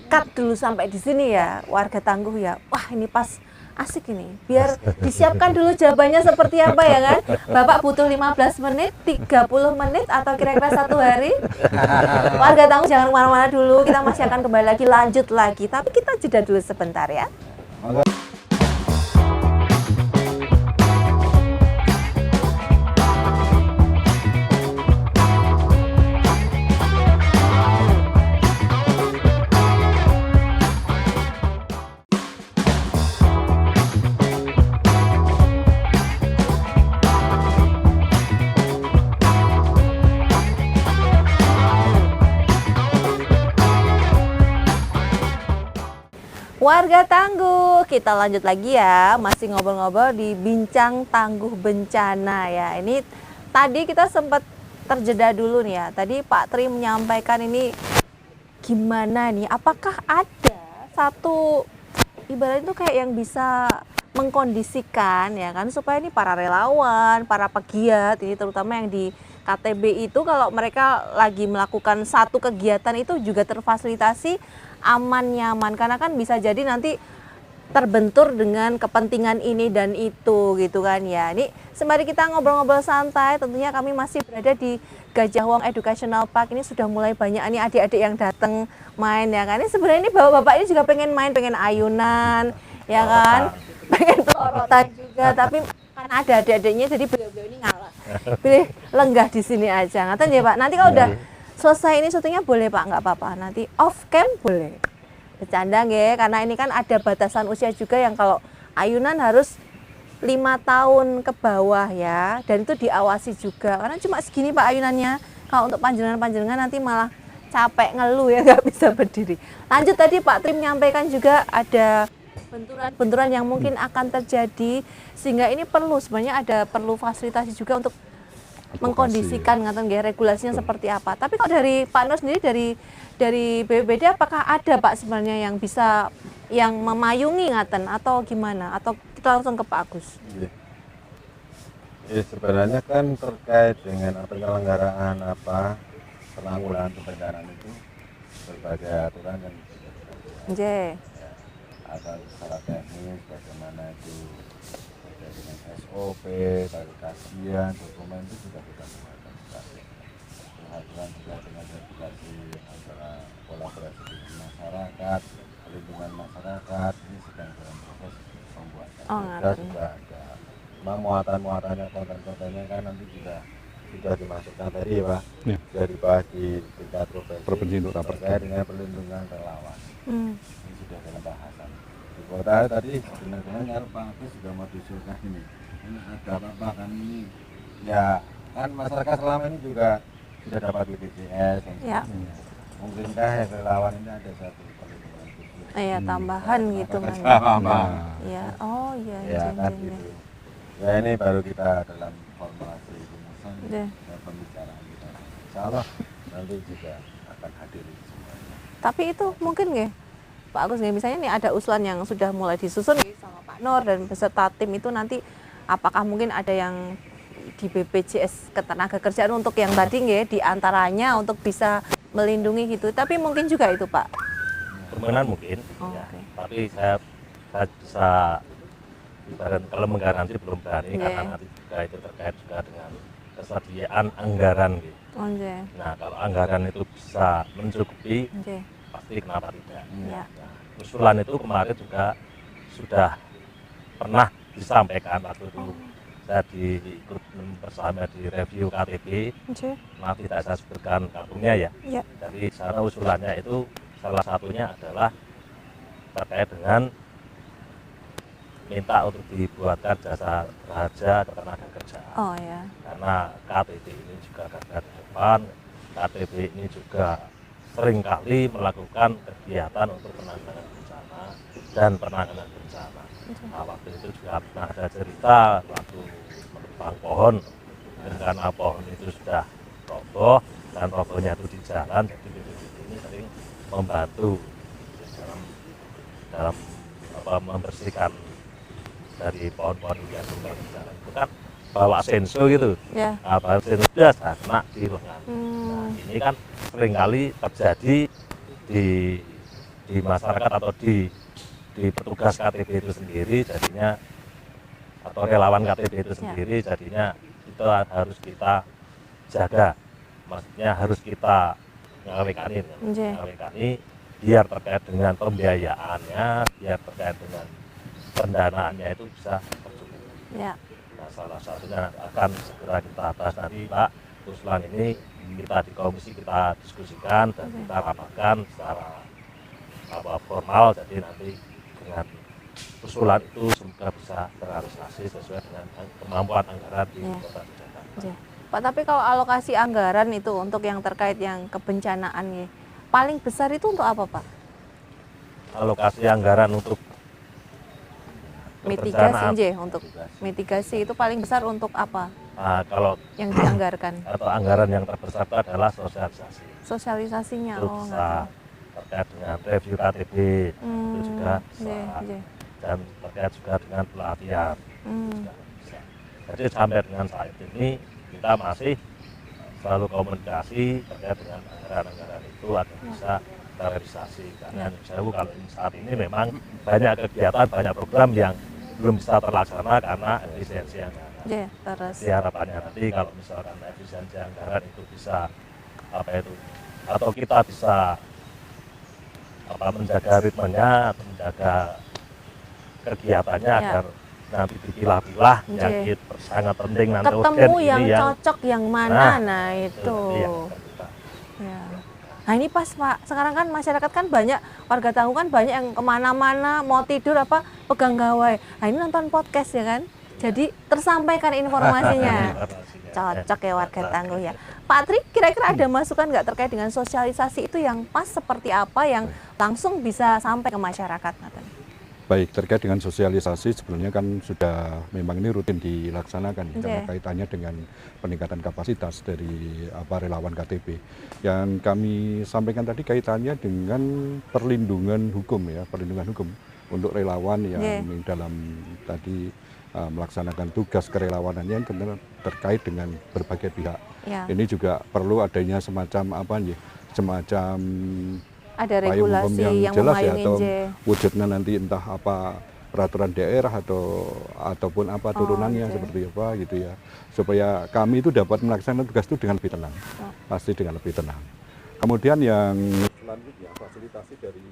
cut dulu sampai di sini ya, warga tangguh ya. Wah, ini pas asik ini. Biar disiapkan dulu jawabannya seperti apa ya kan. Bapak butuh 15 menit, 30 menit atau kira-kira 1 hari. Warga tangguh jangan kemana-mana dulu. Kita masih akan kembali lagi, lanjut lagi. Tapi kita jeda dulu sebentar ya. Warga tangguh, kita lanjut lagi ya, masih ngobrol-ngobrol di Bincang Tangguh Bencana ya. Ini tadi kita sempat terjeda dulu nih ya. Tadi Pak Tri menyampaikan ini gimana nih? Apakah ada satu ibarat itu kayak yang bisa mengkondisikan ya kan supaya ini para relawan, para pegiat ini terutama yang di KTB itu kalau mereka lagi melakukan satu kegiatan itu juga terfasilitasi aman, nyaman, karena kan bisa jadi nanti terbentur dengan kepentingan ini dan itu gitu kan ya. Ini sembari kita ngobrol-ngobrol santai, tentunya kami masih berada di Gajah Wong Educational Park. Ini sudah mulai banyak nih adik-adik yang datang main ya kan. Ini sebenarnya ini bapak-bapak ini juga pengen main, pengen ayunan ya kan, pengen pelorotan juga, tapi kan ada adik-adiknya jadi beliau-beliau ini ngalah. Pilih lenggah di sini aja. Ngaten ya Pak. Nanti kalau udah selesai ini syutingnya boleh Pak, nggak apa-apa. Nanti off cam boleh. Bercanda nggih, karena ini kan ada batasan usia juga yang kalau ayunan harus 5 tahun ke bawah ya. Dan itu diawasi juga. Karena cuma segini Pak ayunannya. Kalau untuk panjenengan-panjenengan nanti malah capek ngeluh ya, nggak bisa berdiri. Lanjut tadi Pak Tri menyampaikan juga ada benturan-benturan yang mungkin akan terjadi, sehingga ini sebenarnya perlu fasilitasi juga untuk mengkondisikan ngaten nggih regulasinya seperti apa. Tapi kalau dari Pak Nur sendiri dari BPBD apakah ada Pak sebenarnya yang bisa yang memayungi ngaten atau gimana, atau kita langsung ke Pak Agus? Ya, sebenarnya kan terkait dengan penyelenggaraan penanggulangan kebencanaan itu berbagai aturan yang Nggih. ada secara teknis bagaimana itu terkait dengan SOP, tadi kajian, dokumen itu sudah kita buat. kehadiran juga dengan edukasi antara kolaborasi dengan masyarakat, perlindungan masyarakat ini sedang dalam proses pembuatan. Oh, Juga ngaten. sudah ada. Cuma muatan-muatannya, konten-kontennya kan nanti juga sudah dimasukkan tadi ya Pak, Ya. sudah dibahas di tingkat Provinsi untuk rapat. terkait dengan perlindungan relawan. Hmm. Ini sudah dalam bahasan. Di kota tadi benar-benar Pak Agus juga mau diusulkan ini ada apa kan ini ya kan masyarakat selama ini juga sudah dapat BPJS dan Ya. sebagainya. Mungkinkah yang relawan ini ada satu perlindungan khusus? Iya, tambahan gitu kan. Tambahan. Iya. Oh, iya, Ya jen, kan jen, jen. gitu. Ya ini baru kita dalam formulasi rumusan Iya. dan pembicaraan kita. Insya Allah nanti juga akan hadir semuanya. Tapi itu mungkin nggih, Pak Agus nggih, misalnya nih ada usulan yang sudah mulai disusun nggih sama Pak Nur dan beserta tim itu nanti apakah mungkin ada yang di BPJS Ketenagakerjaan untuk yang tadi nggih diantaranya untuk bisa melindungi gitu. Tapi mungkin juga itu Pak. Kemungkinan mungkin, Oh, ya. oke. Tapi saya bisa ibarat kalau menggaransi belum berani Iya. karena nanti juga itu terkait juga dengan kesediaan anggaran gitu. Oh, nggih. Nah kalau anggaran itu bisa mencukupi Nggih. pasti kenapa tidak. Ya. Nah, usulan itu kemarin juga sudah pernah disampaikan waktu itu saya ikut bersama di review KTP. Nggih. Maaf tidak saya sebutkan kampungnya ya. Ya. Jadi sana usulannya itu salah satunya adalah terkait dengan minta untuk dibuatkan jasa raja ketenagakerjaan. Oh ya. Karena KTP ini juga garda terdepan, KTP ini juga seringkali melakukan kegiatan untuk penanganan bencana dan penanganan bencana. Nah, waktu itu juga pernah ada cerita waktu menebang pohon, karena pohon itu sudah roboh dan robohnya itu di jalan, jadi BPBD ini sering membantu dalam membersihkan dari pohon-pohon yang tumbang di jalan. Itu kan bawa senso gitu, Ya. bawa senso sudah kena di lengan. Nah, Hmm. ini kan seringkali terjadi di masyarakat atau di petugas KTP itu sendiri jadinya atau relawan KTP itu sendiri jadinya itu harus kita jaga, maksudnya harus kita ngawekani biar terkait dengan pembiayaannya, biar terkait dengan pendanaannya itu bisa tercukupi. Ya. Nah, salah satunya akan segera kita bahas nanti Pak, usulan ini kita di komisi kita diskusikan dan kita rapatkan secara formal, jadi nanti dengan usulan itu semoga bisa terrealisasi sesuai dengan kemampuan anggaran di Ya. Kota Jakarta. Ya. Pak, tapi kalau alokasi anggaran itu untuk yang terkait yang kebencanaan ya, paling besar itu untuk apa Pak? Alokasi anggaran untuk Mitigasi kebencanaan. nggih, untuk mitigasi itu paling besar untuk apa Nah, kalau yang dianggarkan? atau anggaran yang terbesar itu adalah sosialisasi. Sosialisasinya. Itu Oh, bisa nggak terkait dengan review KTP, itu juga bisa. nggih, nggih. Dan terkait juga dengan pelatihan. Hmm. Juga bisa. Jadi sampai dengan saat ini kita masih selalu komunikasi terkait dengan anggaran-anggaran itu agar bisa terrealisasi. Karena saya kalau saat ini memang banyak kegiatan, banyak program yang belum bisa terlaksana karena efisiensi anggaran. Nggih, terus. Jadi harapannya nanti kalau misalkan efisiensi anggaran itu bisa atau kita bisa menjaga ritmenya atau menjaga kegiatannya Ya. agar nanti dipilah-pilah yang Nggih. itu sangat penting nanti Ketemu urgen yang ini yang cocok yang mana, Nah, nah itu. yang akan kita Ya. Nah ini pas Pak, sekarang kan masyarakat kan banyak, warga Tangguh kan banyak yang kemana-mana mau tidur apa pegang gawai. Nah ini nonton podcast ya kan, jadi tersampaikan informasinya. Cocok ya warga Tangguh ya. Pak Tri, kira-kira ada masukan nggak terkait dengan sosialisasi itu yang pas seperti apa yang langsung bisa sampai ke masyarakat? Baik, terkait dengan sosialisasi sebenarnya kan sudah memang ini rutin dilaksanakan ya, karena Oke. kaitannya dengan peningkatan kapasitas dari relawan KTP. Yang kami sampaikan tadi kaitannya dengan perlindungan hukum ya, perlindungan hukum untuk relawan yang dalam tadi melaksanakan tugas kerelawanannya terkait dengan berbagai pihak. Ya. Ini juga perlu adanya semacam semacam Ada payung hukum regulasi yang jelas ya, memayungi atau nggih. wujudnya nanti entah apa peraturan daerah ataupun apa turunannya seperti apa gitu ya, supaya kami itu dapat melaksanakan tugas itu dengan lebih tenang, pasti dengan lebih tenang. Kemudian yang selanjutnya fasilitasi dari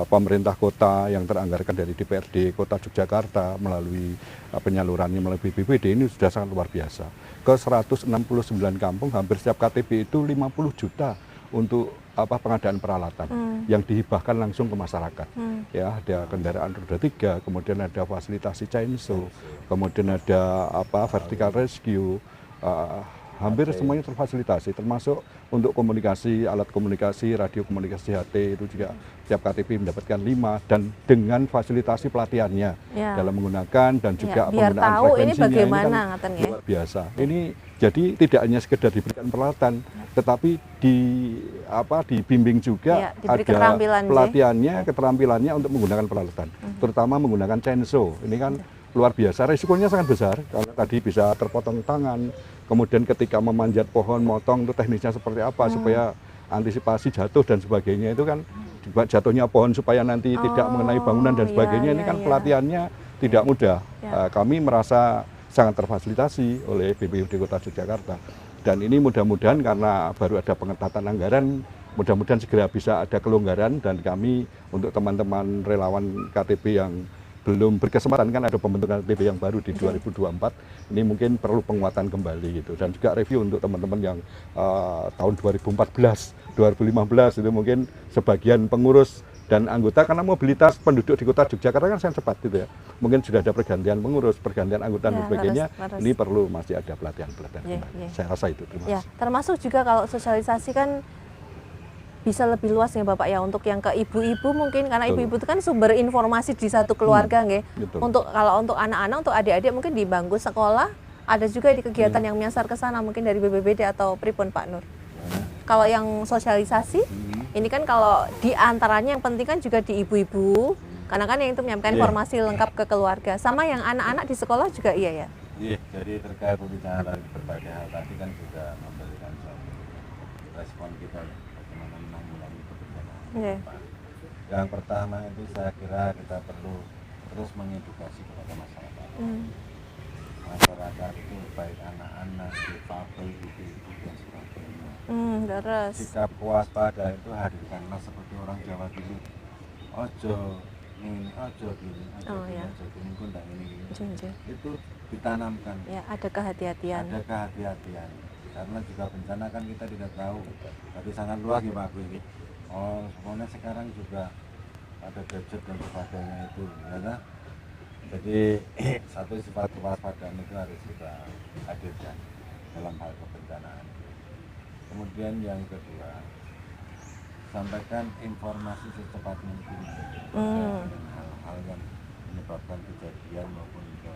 pemerintah kota yang teranggarkan dari DPRD Kota Yogyakarta melalui penyalurannya melalui BPBD ini sudah sangat luar biasa. Ke 169 kampung hampir setiap KTP itu 50 juta untuk pengadaan peralatan yang dihibahkan langsung ke masyarakat. Ya, ada kendaraan roda 3, kemudian ada fasilitasi chainsaw, kemudian ada vertical rescue, hampir semuanya terfasilitasi, termasuk untuk komunikasi, alat komunikasi, radio komunikasi HT itu juga setiap KTP mendapatkan 5 dan dengan fasilitasi pelatihannya dalam menggunakan dan juga biar penggunaan tahu ini frekuensinya bagaimana kan ngaten ya. luar biasa. Ini jadi tidak hanya sekedar diberikan peralatan, tetapi dibimbing juga diberi ada keterampilan, pelatihannya, keterampilannya untuk menggunakan peralatan, terutama menggunakan chainsaw. Ini kan luar biasa, risikonya sangat besar karena tadi bisa terpotong tangan, kemudian ketika memanjat pohon, motong itu teknisnya seperti apa supaya antisipasi jatuh dan sebagainya, itu kan jatuhnya pohon supaya nanti tidak mengenai bangunan dan sebagainya, ini kan pelatihannya tidak mudah. Kami merasa sangat terfasilitasi oleh BPUD Kota Yogyakarta, dan ini mudah-mudahan karena baru ada pengetatan anggaran, mudah-mudahan segera bisa ada kelonggaran, dan kami untuk teman-teman relawan KTP yang belum berkesempatan, kan ada pembentukan KTP yang baru di 2024, ini mungkin perlu penguatan kembali gitu, dan juga review untuk teman-teman yang tahun 2014, 2015 itu mungkin sebagian pengurus dan anggota, karena mobilitas penduduk di Kota Yogyakarta kan sangat cepat gitu ya, mungkin sudah ada pergantian pengurus, pergantian anggota dan sebagainya, ini perlu masih ada pelatihan-pelatihan kembali. Saya rasa itu. Terima kasih. Termasuk juga kalau sosialisasi kan bisa lebih luas ya Bapak ya, untuk yang ke ibu-ibu mungkin, karena ibu-ibu itu kan sumber informasi di satu keluarga nggih. Untuk kalau untuk anak-anak, untuk adik-adik mungkin di bangku sekolah, ada juga di kegiatan yang menyasar ke sana mungkin dari BPBD atau Pripun Pak Nur. Kalau yang sosialisasi ini kan kalau di antaranya yang penting kan juga di ibu-ibu, karena kan yang itu menyampaikan informasi lengkap ke keluarga, sama yang anak-anak di sekolah juga iya ya. Iya, jadi terkait pembicaraan dari berbagai hal tadi kan juga memberikan suatu respon kita ya. Yang pertama itu saya kira kita perlu terus mengedukasi kepada masyarakat. Masyarakat itu baik anak-anak, difabel, ibu-ibu dan sebagainya. Terus Sikap kewaspadaan itu hadirkanlah seperti orang Jawa dulu. Ojo ini, ojo gini, ojo gini, kundang ini. Itu ditanamkan. Ya, ada kehati-hatian. Ada kehati-hatian. Karena juga bencana kan kita tidak tahu. Tapi sangat luas ya Pak ini. Sebenarnya sekarang juga ada gadget dan sebagainya itu, ya kan? Jadi satu sifat kewaspadaan itu harus kita hadirkan dalam hal kebencanaan. Kemudian yang kedua, sampaikan informasi secepat mungkin dengan hal-hal yang menyebabkan kejadian maupun ke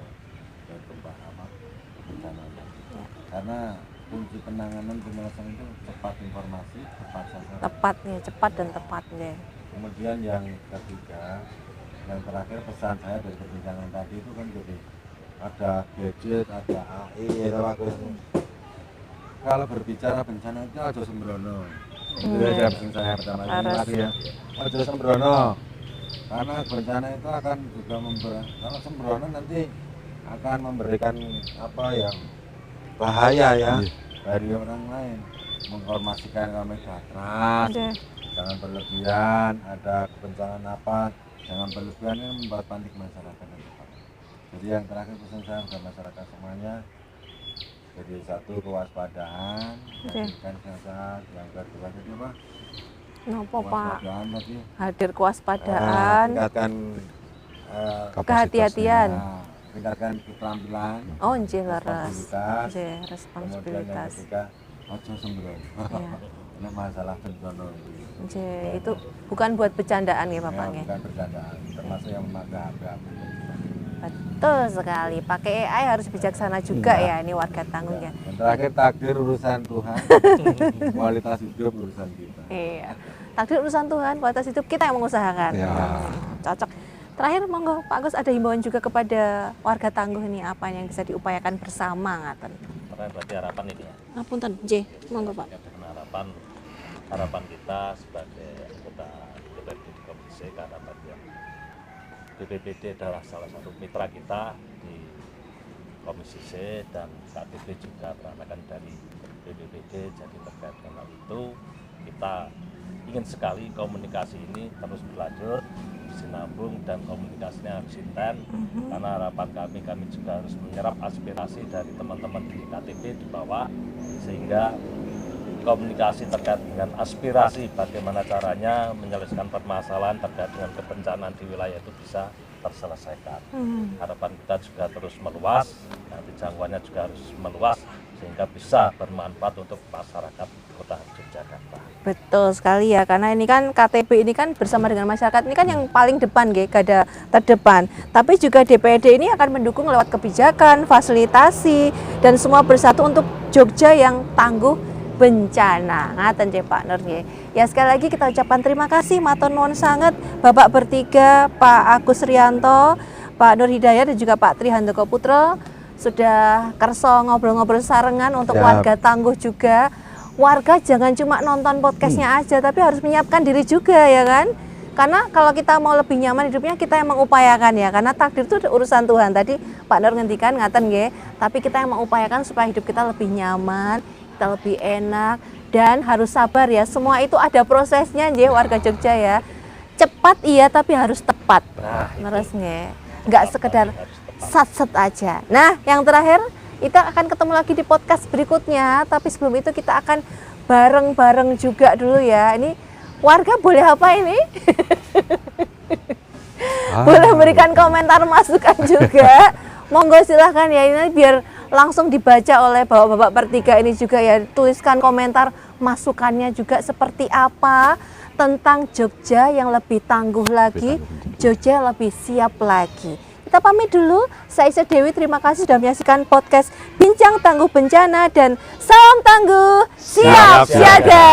bencana. Karena kunci penanganan penyelesaian itu cepat informasi, tepat sasaran. Tepatnya, cepat dan tepatnya. Kemudian yang ketiga, yang terakhir pesan saya dari perbincangan tadi itu kan jadi ada gadget, ada AI, kalau berbicara bencana itu aja sembrono. Itu aja pesan saya pertama lagi ya. Aja sembrono. Karena bencana itu akan juga kalau sembrono nanti akan memberikan apa yang bahaya ya dari orang lain, menginformasikan kami keras, jangan berlebihan, ada kebencanaan apa, jangan berlebihan, ini membuat panik masyarakat. Jadi yang terakhir pesan saya kepada masyarakat semuanya, jadi satu kewaspadaan, kan sehat, yang kedua tadi apa? Nopo Pak? Tadi Hadir kewaspadaan, tingkatkan kehati-hatian. Tingkatkan keterampilan, responsibilitas. Ojo sembrono. Ini masalah bencana itu bukan buat bercandaan ya Bapak ya? Bukan bercandaan, termasuk yang memakai HP. Betul sekali, pakai AI harus bijaksana juga ya, ini warga tanggung ya. Dan terakhir, takdir urusan Tuhan, kualitas hidup urusan kita. Iya, takdir urusan Tuhan, kualitas hidup kita yang mengusahakan. Cocok. Terakhir monggo Pak Agus, ada himbauan juga kepada warga Tangguh ini, apa yang bisa diupayakan bersama ngaten. Berarti harapan ini ya. Ngapunten, J, monggo Pak. Harapan kita sebagai anggota DPRD Komisi harapan yang BPBD adalah salah satu mitra kita di Komisi C dan KTP juga peranakan dari BPBD. Jadi terkait dengan itu kita ingin sekali komunikasi ini terus berlanjut, bersinambung dan komunikasinya harus intens. Karena harapan kami juga harus menyerap aspirasi dari teman-teman di KTP di bawah, sehingga komunikasi terkait dengan aspirasi bagaimana caranya menyelesaikan permasalahan terkait dengan kebencanaan di wilayah itu bisa terselesaikan. Harapan kita juga terus meluas, nanti jangkauannya juga harus meluas sehingga bisa bermanfaat untuk masyarakat Kota Yogyakarta. Betul sekali ya, karena ini kan KTP ini kan bersama dengan masyarakat ini kan yang paling depan, garda terdepan. Tapi juga DPRD ini akan mendukung lewat kebijakan, fasilitasi, dan semua bersatu untuk Jogja yang tangguh bencana. Ngaten nggih Pak Nur nggih. Ya sekali lagi kita ucapkan terima kasih matur nuwun sanget Bapak bertiga, Pak Agus Rianto, Pak Nur Hidayat dan juga Pak Tri Handoko Putra sudah kerso ngobrol-ngobrol sarengan untuk warga tangguh juga. Warga jangan cuma nonton podcastnya aja, tapi harus menyiapkan diri juga ya kan. Karena kalau kita mau lebih nyaman hidupnya, kita yang mengupayakan ya. Karena takdir itu urusan Tuhan. Tadi Pak Nur ngendikan ngaten nggih, tapi kita yang mengupayakan supaya hidup kita lebih nyaman, kita lebih enak, dan harus sabar ya. Semua itu ada prosesnya nggih warga Jogja ya. Cepat iya tapi harus tepat. Terus nggih. Enggak sekedar sat-set aja. Nah, yang terakhir kita akan ketemu lagi di podcast berikutnya, tapi sebelum itu kita akan bareng-bareng juga dulu ya. Ini warga boleh apa ini? Boleh berikan komentar masukan juga. Monggo silahkan ya, ini biar langsung dibaca oleh bapak-bapak bertiga ini juga ya. Tuliskan komentar masukannya juga seperti apa tentang Jogja yang lebih tangguh lagi, Jogja lebih siap lagi. Kita pamit dulu. Saya Isa Dewi, terima kasih sudah menyaksikan podcast Bincang Tangguh Bencana dan salam tangguh siap siaga.